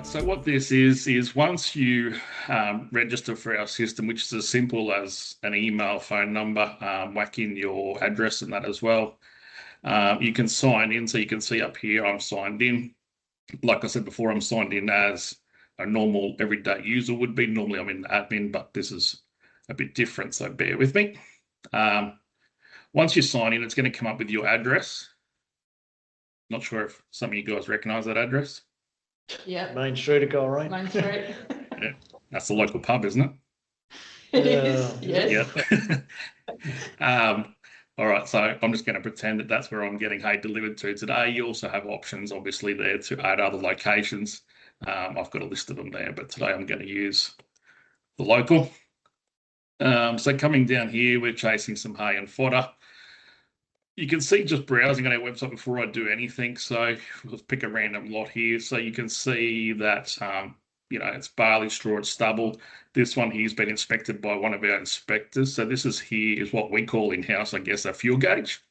Right, so what this is once you register for our system, which is as simple as an email, phone number, whack in your address and that as well. You can sign in, so you can see up here I'm signed in. Like I said before, I'm signed in as a normal everyday user would be. Normally I'm in admin, but this is a bit different, so bear with me. Once you sign in, it's going to come up with your address. Not sure if some of you guys recognise that address. Yeah. Main Street, go right. Main Street. Yeah, that's the local pub, isn't it? It is. Yes. Yeah. All right, so I'm just going to pretend that that's where I'm getting hay delivered to today. You also have options, obviously, there to add other locations. I've got a list of them there, but today I'm going to use the local. So coming down here, we're chasing some hay and fodder. You can see just browsing on our website before I do anything. So let's pick a random lot here. So you can see that, it's barley, straw, it's stubble. This one here has been inspected by one of our inspectors. So this is what we call in-house, I guess, a fuel gauge.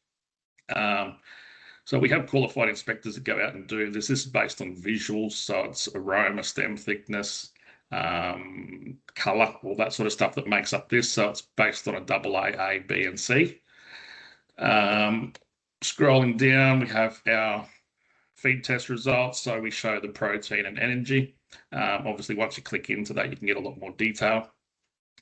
So we have qualified inspectors that go out and do this. This is based on visuals. So it's aroma, stem thickness, colour, all that sort of stuff that makes up this. So it's based on a AA, A, B, and C. Scrolling down, we have our feed test results. So we show the protein and energy. Obviously, once you click into that, you can get a lot more detail.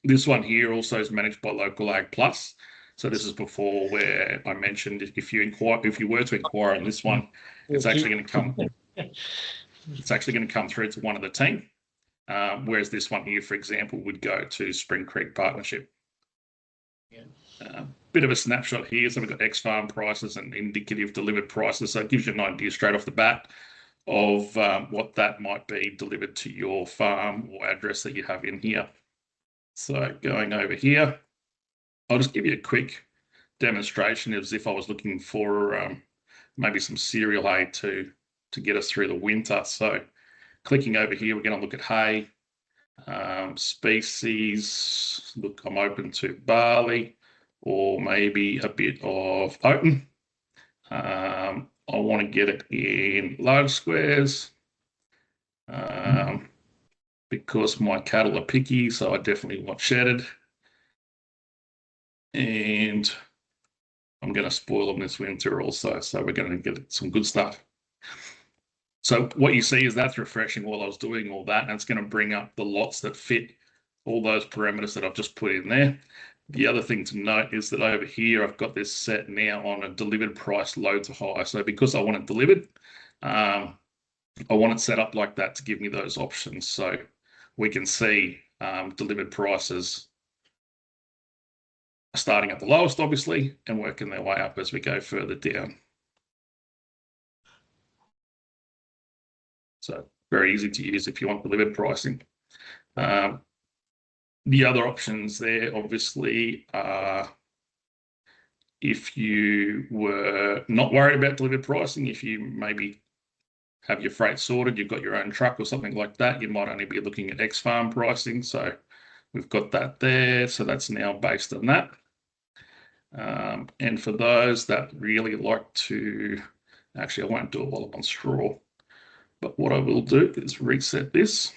This one here also is managed by LocalAg Plus. So this is before where I mentioned if you were to inquire on this one, it's actually going to come. It's actually going to come through to one of the team. Whereas this one here, for example, would go to Spring Creek Partnership. Yeah. Bit of a snapshot here. So we've got ex-farm prices and indicative delivered prices. So it gives you an idea straight off the bat of what that might be delivered to your farm or address that you have in here. So going over here, I'll just give you a quick demonstration as if I was looking for maybe some cereal hay to get us through the winter. So clicking over here, we're going to look at hay, species. Look, I'm open to barley or maybe a bit of oaten. I want to get it in large squares because my cattle are picky, so I definitely want shedded. And I'm going to spoil them this winter also, so we're going to get some good stuff. So what you see is that's refreshing while I was doing all that, and it's going to bring up the lots that fit all those parameters that I've just put in there. The other thing to note is that over here, I've got this set now on a delivered price low to high. So because I want it delivered, I want it set up like that to give me those options. So we can see delivered prices starting at the lowest, obviously, and working their way up as we go further down. So very easy to use if you want delivered pricing. The other options there, obviously, are if you were not worried about delivered pricing, if you maybe have your freight sorted, you've got your own truck or something like that, you might only be looking at ex-farm pricing. So we've got that there. So that's now based on that. And for those that really like to, actually, I won't do it while I'm on straw, but what I will do is reset this.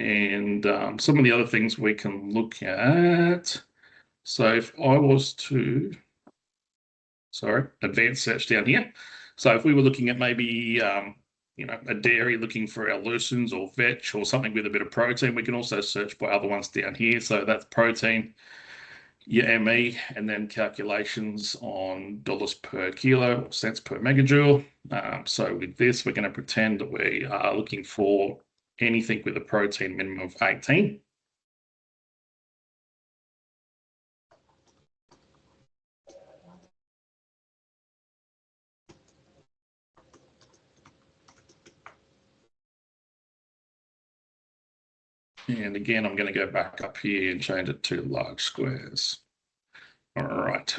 And some of the other things we can look at. So if I was to, advanced search down here. So if we were looking at maybe, a dairy looking for our lucens or vetch or something with a bit of protein, we can also search by other ones down here. So that's protein, your ME, and then calculations on dollars per kilo or cents per megajoule. So with this, we're going to pretend that we are looking for anything with a protein minimum of 18. And again, I'm going to go back up here and change it to large squares. All right.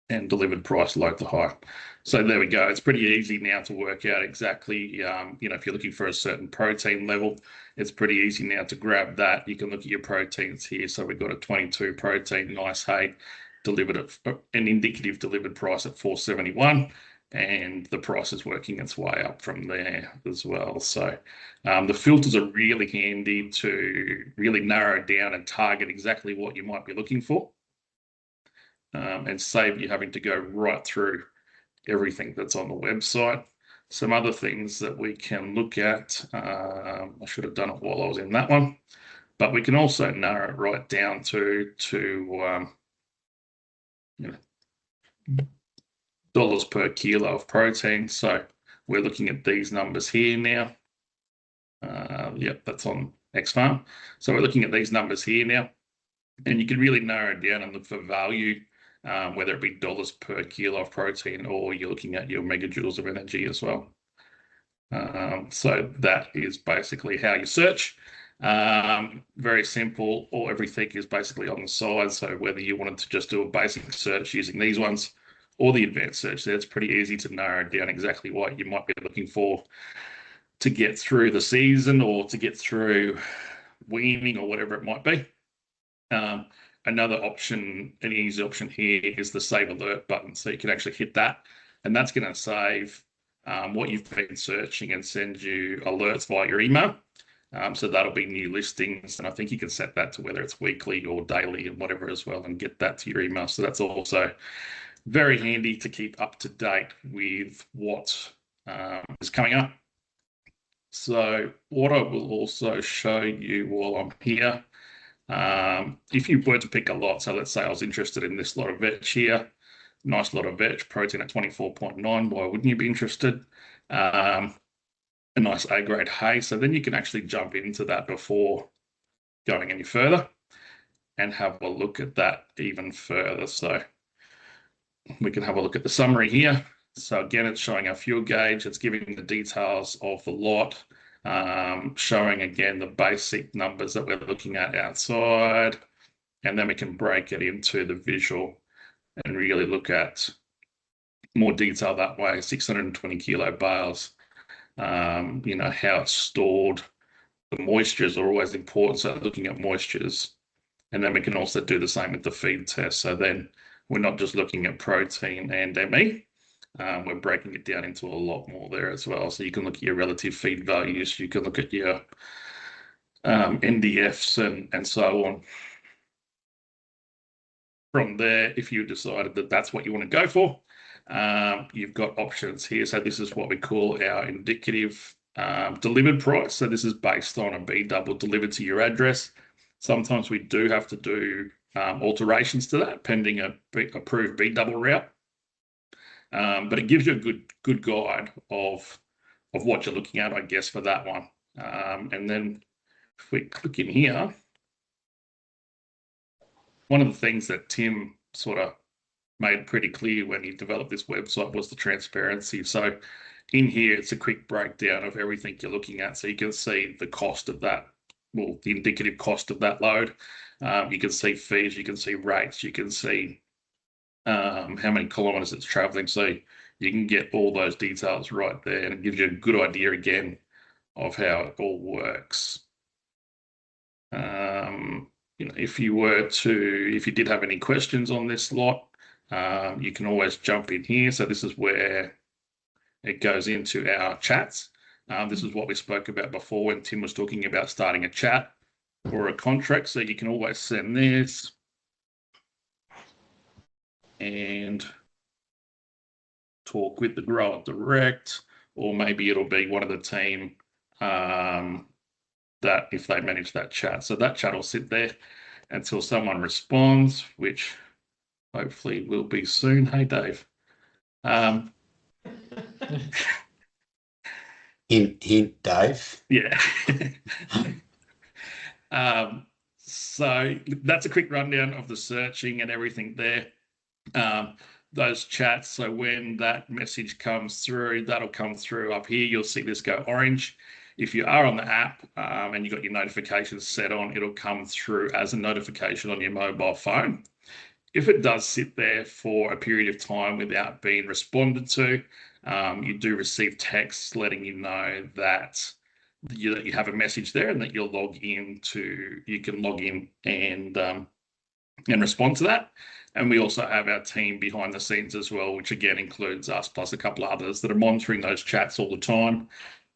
And delivered price low to high. So there we go. It's pretty easy now to work out exactly, if you're looking for a certain protein level, it's pretty easy now to grab that. You can look at your proteins here. So we've got a 22 protein, nice hay, delivered at an indicative delivered price at $4.71. and the price is working its way up from there as well. So the filters are really handy to really narrow down and target exactly what you might be looking for, and save you having to go right through everything that's on the website. Some other things that we can look at, I should have done it while I was in that one, but we can also narrow it right down to dollars per kilo of protein. So we're looking at these numbers here now. Yep, that's on X-Farm. So we're looking at these numbers here now, and you can really narrow it down and look for value, whether it be dollars per kilo of protein or you're looking at your megajoules of energy as well. So that is basically how you search. Very simple, or everything is basically on the side. So whether you wanted to just do a basic search using these ones or the advanced search, there, it's pretty easy to narrow down exactly what you might be looking for to get through the season or to get through weaning or whatever it might be. Another option, an easy option here, is the Save Alert button. So you can actually hit that, and that's going to save what you've been searching and send you alerts via your email. So that'll be new listings, and I think you can set that to whether it's weekly or daily and whatever as well, and get that to your email. So that's also very handy to keep up to date with what is coming up. So what I will also show you while I'm here, if you were to pick a lot, so let's say I was interested in this lot of veg here, nice lot of veg, protein at 24.9, why wouldn't you be interested? A nice A-grade hay, so then you can actually jump into that before going any further and have a look at that even further. So we can have a look at the summary here. So again, it's showing our fuel gauge, it's giving the details of the lot, showing again the basic numbers that we're looking at outside, and then we can break it into the visual and really look at more detail that way. 620 kilo bales, how it's stored. The moistures are always important, so looking at moistures. And then we can also do the same with the feed test. So then we're not just looking at protein and ME, we're breaking it down into a lot more there as well. So you can look at your relative feed values, you can look at your NDFs and so on. From there, if you decided that that's what you want to go for, you've got options here. So this is what we call our indicative delivered price. So this is based on a B double delivered to your address. Sometimes we do have to do alterations to that pending a approved B double route. But it gives you a good guide of what you're looking at, I guess, for that one. And then if we click in here, one of the things that Tim sort of made pretty clear when he developed this website was the transparency. So in here, it's a quick breakdown of everything you're looking at. So you can see the cost of that, well, the indicative cost of that load. You can see fees, you can see rates, you can see how many kilometers it's traveling. So you can get all those details right there, and it gives you a good idea again of how it all works. If you did have any questions on this lot, you can always jump in here. So this is where it goes into our chats. This is what we spoke about before when Tim was talking about starting a chat or a contract. So you can always send this and talk with the grower direct, or maybe it'll be one of the team that if they manage that chat. So that chat will sit there until someone responds, which hopefully will be soon. Hey, Dave. Hint, Dave. Yeah. So that's a quick rundown of the searching and everything there. Those chats, so when that message comes through, that'll come through up here. You'll see this go orange. If you are on the app and you've got your notifications set on, it'll come through as a notification on your mobile phone. If it does sit there for a period of time without being responded to, you do receive texts letting you know that you have a message there and that you can log in and respond to that. And we also have our team behind the scenes as well, which again includes us plus a couple of others that are monitoring those chats all the time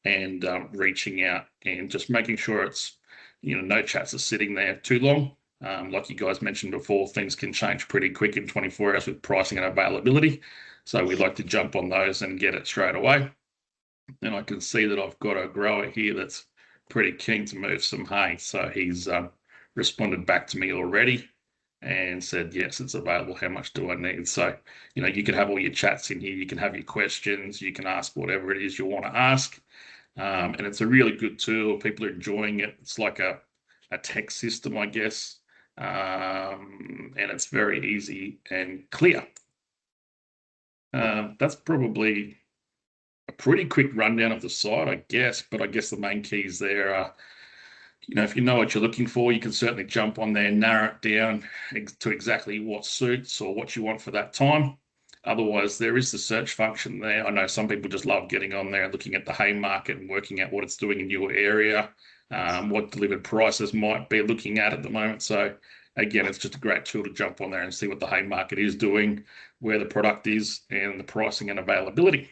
and reaching out and just making sure it's, no chats are sitting there too long. Like you guys mentioned before, things can change pretty quick in 24 hours with pricing and availability. So we like to jump on those and get it straight away. And I can see that I've got a grower here that's pretty keen to move some hay. So he's responded back to me already and said, yes, it's available. How much do I need? So, you can have all your chats in here. You can have your questions. You can ask whatever it is you want to ask. And it's a really good tool. People are enjoying it. It's like a text system, I guess. And it's very easy and clear. That's probably a pretty quick rundown of the site, I guess. But I guess the main keys there are, if you know what you're looking for, you can certainly jump on there, narrow it down to exactly what suits or what you want for that time. Otherwise, there is the search function there. I know some people just love getting on there and looking at the hay market and working out what it's doing in your area, what delivered prices might be looking at the moment. So again, it's just a great tool to jump on there and see what the hay market is doing, where the product is, and the pricing and availability.